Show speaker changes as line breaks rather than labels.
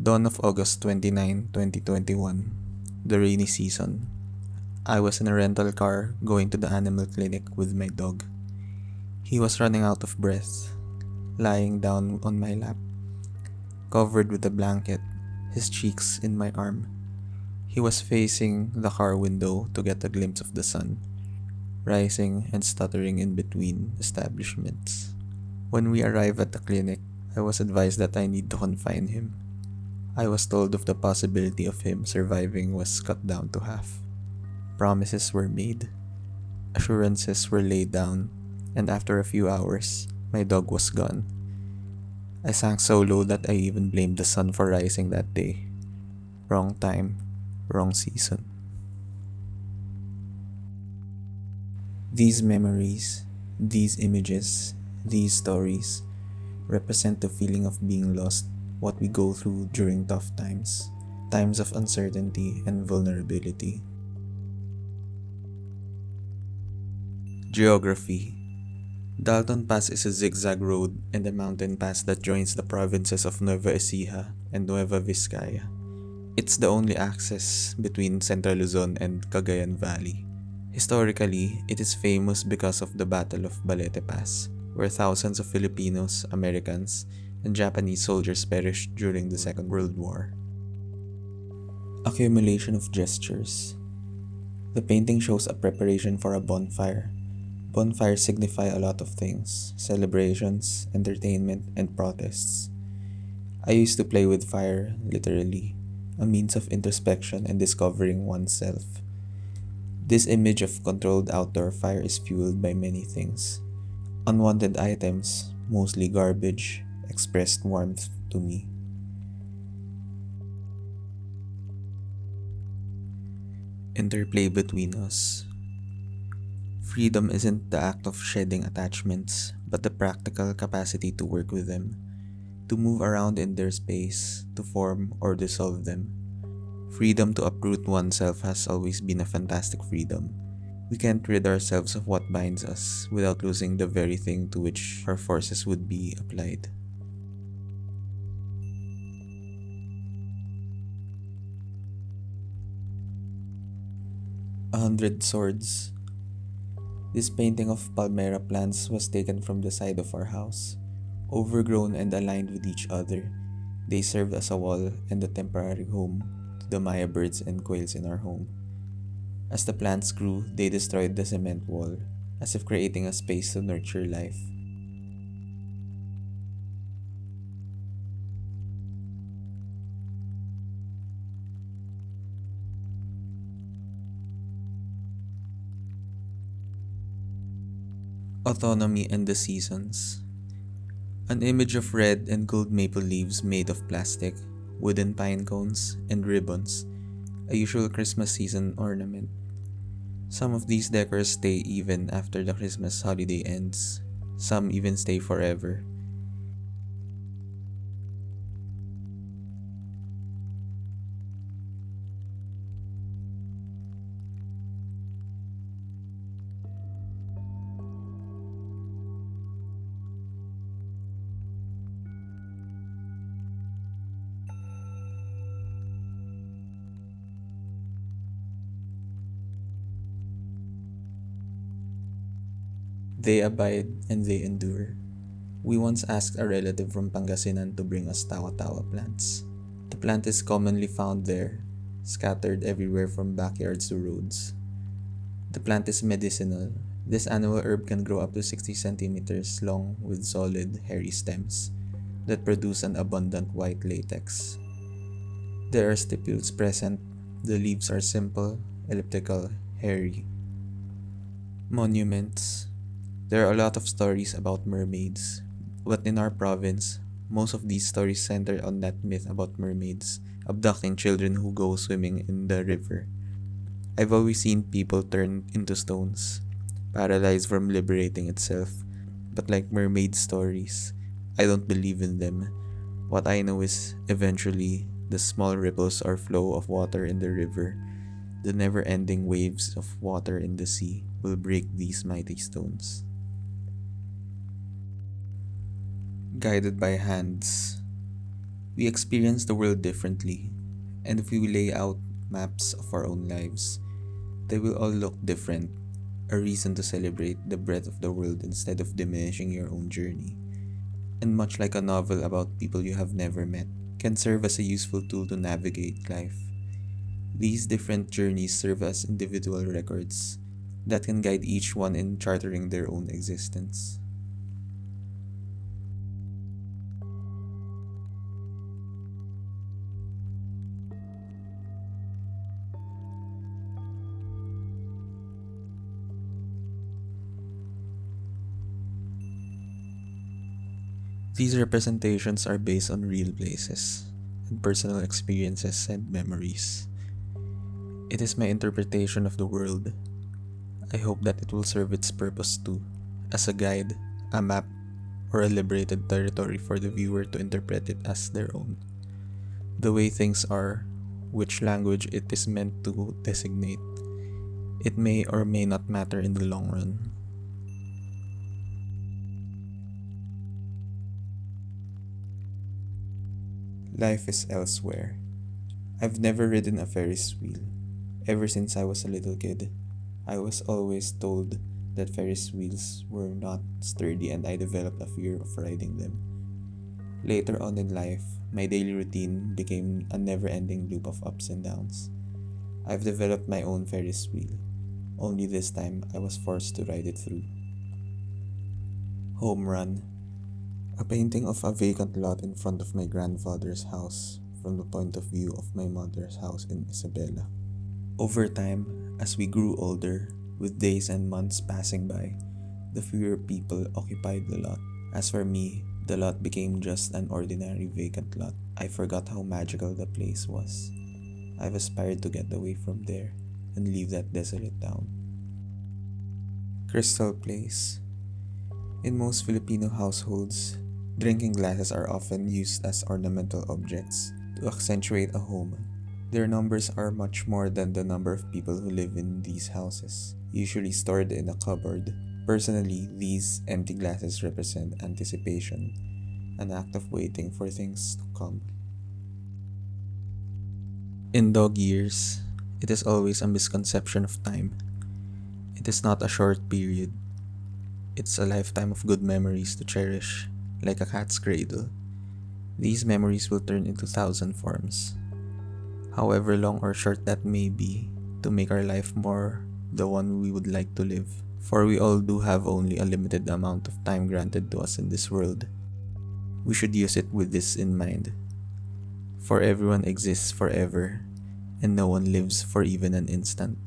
Dawn of August 29, 2021. The rainy season. I was in a rental car going to the animal clinic with my dog. He was running out of breath, lying down on my lap, covered with a blanket, his cheeks in my arm. He was facing the car window to get a glimpse of the sun, rising and stuttering in between establishments. When we arrived at the clinic, I was advised that I need to confine him. I was told of the possibility of him surviving was cut down to half. Promises were made, assurances were laid down, and after a few hours, my dog was gone. I sank so low that I even blamed the sun for rising that day. Wrong time, wrong season. These memories, these images, these stories represent the feeling of being lost, what we go through during tough times, times of uncertainty and vulnerability. Geography. Dalton Pass is a zigzag road and a mountain pass that joins the provinces of Nueva Ecija and Nueva Vizcaya. It's the only access between Central Luzon and Cagayan Valley. Historically, it is famous because of the Battle of Balete Pass, where thousands of Filipinos, Americans, and Japanese soldiers perished during the Second World War. Accumulation of gestures. The painting shows a preparation for a bonfire. Bonfires signify a lot of things: celebrations, entertainment, and protests. I used to play with fire, literally, a means of introspection and discovering oneself. This image of controlled outdoor fire is fueled by many things. Unwanted items, mostly garbage, expressed warmth to me. Interplay between us. Freedom isn't the act of shedding attachments, but the practical capacity to work with them, to move around in their space, to form or dissolve them. Freedom to uproot oneself has always been a fantastic freedom. We can't rid ourselves of what binds us without losing the very thing to which our forces would be applied. A Hundred Swords. This painting of palmera plants was taken from the side of our house. Overgrown and aligned with each other, they served as a wall and a temporary home to the Maya birds and quails in our home. As the plants grew, they destroyed the cement wall, as if creating a space to nurture life. Autonomy and the Seasons. An image of red and gold maple leaves made of plastic, wooden pine cones, and ribbons, a usual Christmas season ornament. Some of these decors stay even after the Christmas holiday ends. Some even stay forever. They abide and they endure. We once asked a relative from Pangasinan to bring us tawa-tawa plants. The plant is commonly found there, scattered everywhere from backyards to roads. The plant is medicinal. This annual herb can grow up to 60 centimeters long with solid, hairy stems that produce an abundant white latex. There are stipules present. The leaves are simple, elliptical, hairy. Monuments. There are a lot of stories about mermaids, but in our province, most of these stories center on that myth about mermaids abducting children who go swimming in the river. I've always seen people turn into stones, paralyzed from liberating itself, but like mermaid stories, I don't believe in them. What I know is, eventually, the small ripples or flow of water in the river, the never-ending waves of water in the sea, will break these mighty stones. Guided by hands. We experience the world differently, and if we lay out maps of our own lives, they will all look different, a reason to celebrate the breadth of the world instead of diminishing your own journey. And much like a novel about people you have never met, can serve as a useful tool to navigate life. These different journeys serve as individual records that can guide each one in chartering their own existence. These representations are based on real places and personal experiences and memories. It is my interpretation of the world. I hope that it will serve its purpose too, as a guide, a map, or a liberated territory for the viewer to interpret it as their own. The way things are, which language it is meant to designate, it may or may not matter in the long run. Life is elsewhere. I've never ridden a Ferris wheel. Ever since I was a little kid, I was always told that Ferris wheels were not sturdy and I developed a fear of riding them. Later on in life, my daily routine became a never ending loop of ups and downs. I've developed my own Ferris wheel, only this time I was forced to ride it through. Home Run, a painting of a vacant lot in front of my grandfather's house from the point of view of my mother's house in Isabela. Over time, as we grew older, with days and months passing by, the fewer people occupied the lot. As for me, the lot became just an ordinary vacant lot. I forgot how magical the place was. I've aspired to get away from there and leave that desolate town. Crystal Place. In most Filipino households, drinking glasses are often used as ornamental objects to accentuate a home. Their numbers are much more than the number of people who live in these houses, usually stored in a cupboard. Personally, these empty glasses represent anticipation, an act of waiting for things to come. In dog years, it is always a misconception of time. It is not a short period. It's a lifetime of good memories to cherish, like a cat's cradle. These memories will turn into thousand forms, however long or short that may be, to make our life more the one we would like to live. For we all do have only a limited amount of time granted to us in this world. We should use it with this in mind. For everyone exists forever, and no one lives for even an instant.